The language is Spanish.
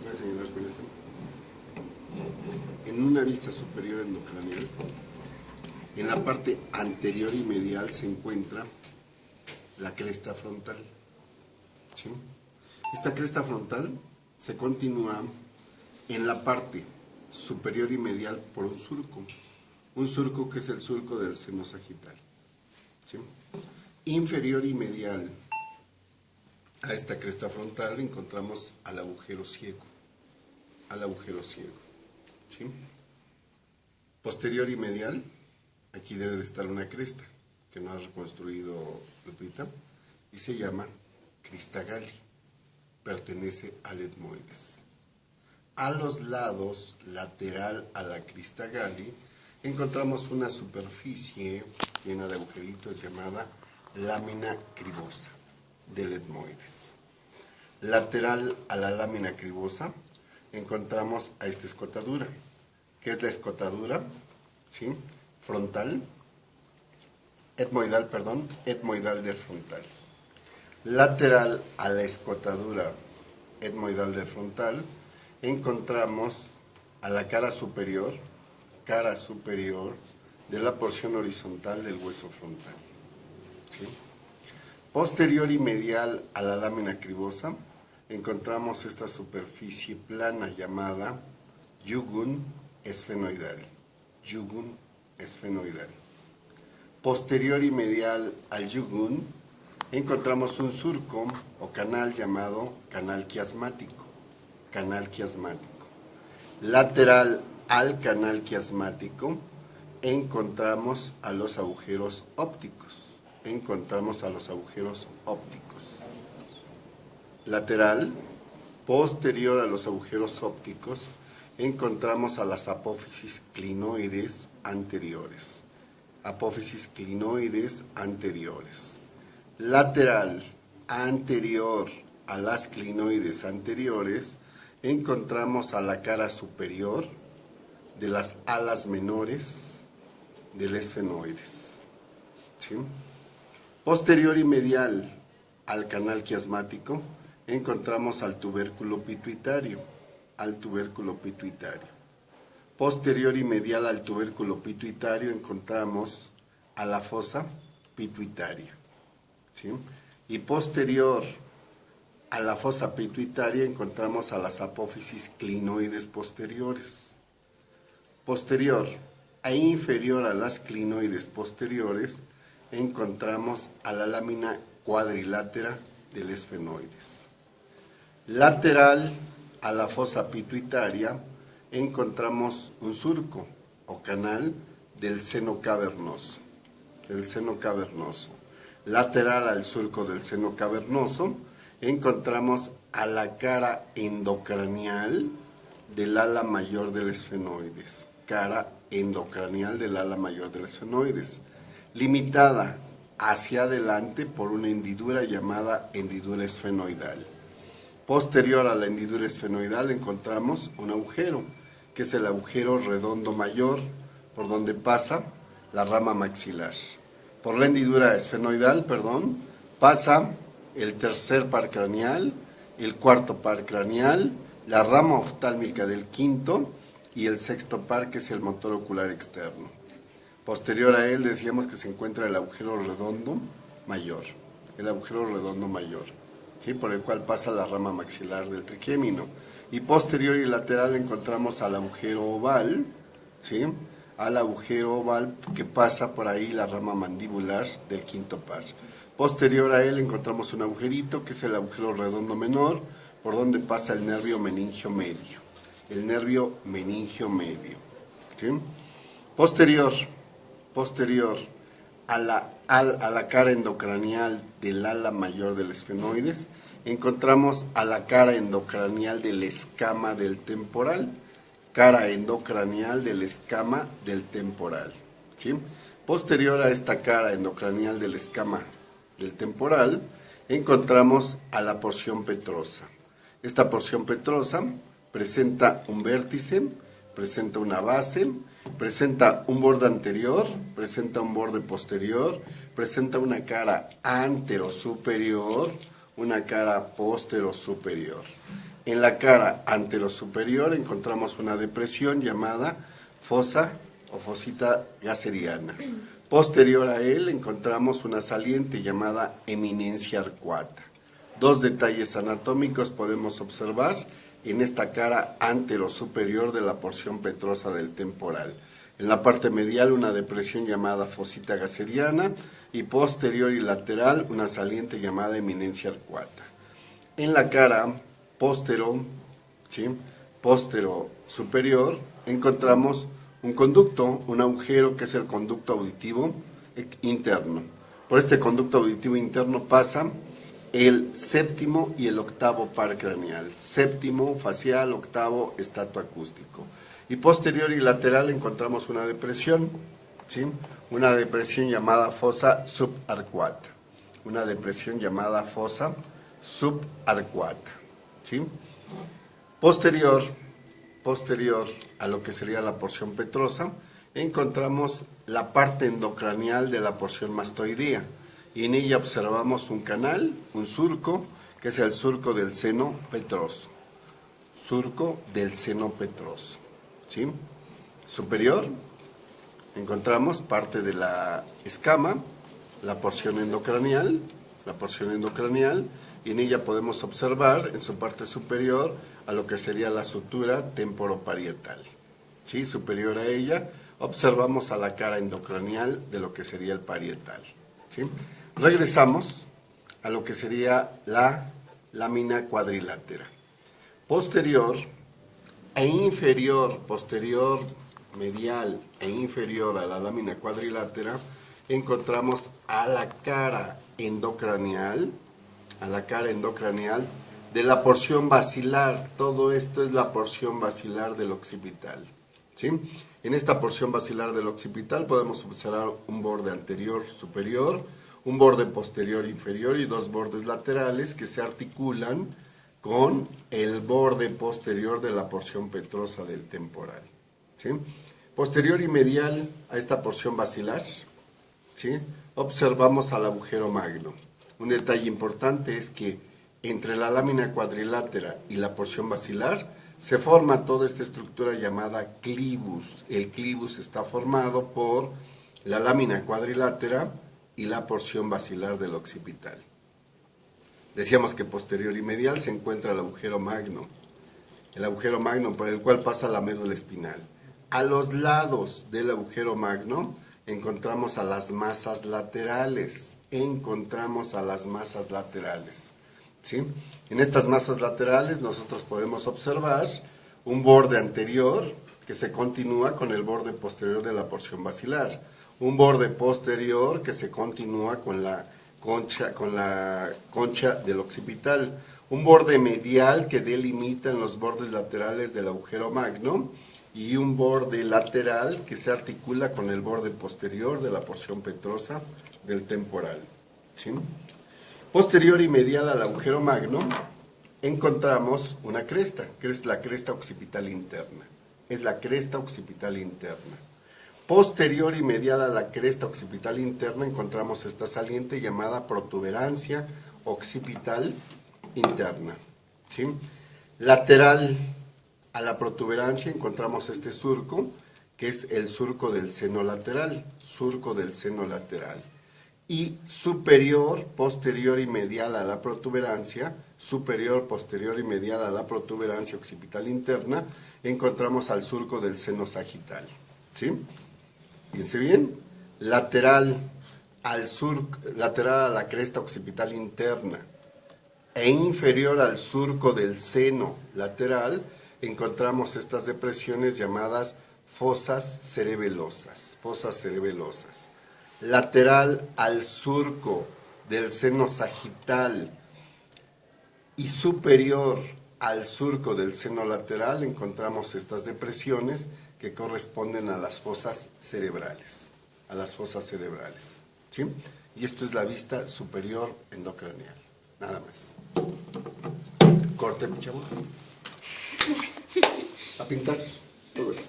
Voy a señalar con esto. En una vista superior endocranial, en la parte anterior y medial se encuentra la cresta frontal. ¿Sí? Esta cresta frontal se continúa en la parte superior y medial por un surco que es el surco del seno sagital. ¿Sí? Inferior y medial a esta cresta frontal encontramos al agujero ciego, ¿sí? Posterior y medial, aquí debe de estar una cresta que no ha reconstruido Lupita y se llama crista Galli, pertenece al etmoides. A los lados, lateral a la crista Galli, encontramos una superficie llena de agujeritos llamada lámina cribosa del etmoides. Lateral a la lámina cribosa encontramos a esta escotadura, que es la escotadura, ¿sí? Etmoidal del frontal. Lateral a la escotadura etmoidal del frontal encontramos a la cara superior de la porción horizontal del hueso frontal. ¿Sí? Posterior y medial a la lámina cribosa encontramos esta superficie plana llamada yugun esfenoidal. Posterior y medial al yugun encontramos un surco o canal llamado canal quiasmático. Lateral al canal quiasmático encontramos a los agujeros ópticos. Lateral, posterior a los agujeros ópticos, encontramos a las apófisis clinoides anteriores. Lateral, anterior a las clinoides anteriores, encontramos a la cara superior de las alas menores del esfenoides. ¿Sí? Posterior y medial al canal quiasmático encontramos al tubérculo pituitario. Posterior y medial al tubérculo pituitario encontramos a la fosa pituitaria. ¿Sí? Y posterior a la fosa pituitaria encontramos a las apófisis clinoides posteriores. Posterior e inferior a las clinoides posteriores encontramos a la lámina cuadrilátera del esfenoides. Lateral a la fosa pituitaria encontramos un surco o canal del seno cavernoso. Lateral al surco del seno cavernoso encontramos a la cara endocranial del ala mayor del esfenoides. Limitada hacia adelante por una hendidura llamada hendidura esfenoidal. Posterior a la hendidura esfenoidal encontramos un agujero, que es el agujero redondo mayor, por donde pasa la rama maxilar. Por la hendidura esfenoidal, pasa el tercer par craneal, el cuarto par craneal, la rama oftálmica del quinto y el sexto par, que es el motor ocular externo. Posterior a él decíamos que se encuentra el agujero redondo mayor, ¿sí? Por el cual pasa la rama maxilar del triquémino. Y posterior y lateral encontramos al agujero oval, ¿sí? Al agujero oval que pasa por ahí la rama mandibular del quinto par. Posterior a él encontramos un agujerito que es el agujero redondo menor, por donde pasa el nervio meningio medio. ¿Sí? Posterior a la cara endocranial del ala mayor del esfenoides, encontramos a la cara endocranial del escama del temporal. ¿Sí? Posterior a esta cara endocranial del escama del temporal, encontramos a la porción petrosa. Esta porción petrosa presenta un vértice, presenta una base, presenta un borde anterior, presenta un borde posterior, presenta una cara anterosuperior, una cara postero-superior. En la cara antero-superior encontramos una depresión llamada fosa o fosita gasseriana. Posterior a él encontramos una saliente llamada eminencia arcuata. Dos detalles anatómicos podemos observar en esta cara antero-superior de la porción petrosa del temporal. En la parte medial una depresión llamada fosita gasseriana y posterior y lateral una saliente llamada eminencia arcuata. En la cara póstero, ¿sí?, póstero superior encontramos un conducto, un agujero que es el conducto auditivo interno. Por este conducto auditivo interno pasa el séptimo y el octavo par craneal. Séptimo facial, octavo estatoacústico. Y posterior y lateral encontramos una depresión, ¿sí?, una depresión llamada fosa subarcuata. Una depresión llamada fosa subarcuata, ¿sí? Posterior a lo que sería la porción petrosa, encontramos la parte endocranial de la porción mastoidea. Y en ella observamos un canal, un surco, que es el surco del seno petroso. Surco del seno petroso, ¿sí? Superior, encontramos parte de la escama, la porción endocranial, y en ella podemos observar en su parte superior a lo que sería la sutura temporoparietal, ¿sí? Superior a ella observamos a la cara endocranial de lo que sería el parietal, ¿sí? Regresamos a lo que sería la lámina cuadrilátera. Posterior e inferior, posterior, medial e inferior a la lámina cuadrilátera, encontramos a la cara endocranial de la porción basilar. Todo esto es la porción basilar del occipital, ¿sí? En esta porción basilar del occipital podemos observar un borde anterior superior, un borde posterior inferior y dos bordes laterales que se articulan con el borde posterior de la porción petrosa del temporal, ¿sí? Posterior y medial a esta porción basilar, ¿sí?, observamos al agujero magno. Un detalle importante es que entre la lámina cuadrilátera y la porción basilar se forma toda esta estructura llamada clivus. El clivus está formado por la lámina cuadrilátera y la porción basilar del occipital. Decíamos que posterior y medial se encuentra el agujero magno por el cual pasa la médula espinal. A los lados del agujero magno encontramos a las masas laterales, ¿sí? En estas masas laterales nosotros podemos observar un borde anterior que se continúa con el borde posterior de la porción basilar, un borde posterior que se continúa con la concha del occipital, un borde medial que delimita en los bordes laterales del agujero magno y un borde lateral que se articula con el borde posterior de la porción petrosa del temporal, ¿sí? Posterior y medial al agujero magno encontramos una cresta, que es la cresta occipital interna. Posterior y medial a la cresta occipital interna encontramos esta saliente llamada protuberancia occipital interna, ¿sí? Lateral a la protuberancia encontramos este surco, que es el surco del seno lateral, y superior, posterior y medial a la protuberancia, occipital interna, encontramos al surco del seno sagital, ¿sí? Fíjense bien, lateral a la cresta occipital interna e inferior al surco del seno lateral, encontramos estas depresiones llamadas fosas cerebelosas. Lateral al surco del seno sagital y superior al surco del seno lateral encontramos estas depresiones que corresponden a las fosas cerebrales, ¿sí? Y esto es la vista superior endocranial, nada más. Corte, mi chavo. A pintar, todo eso.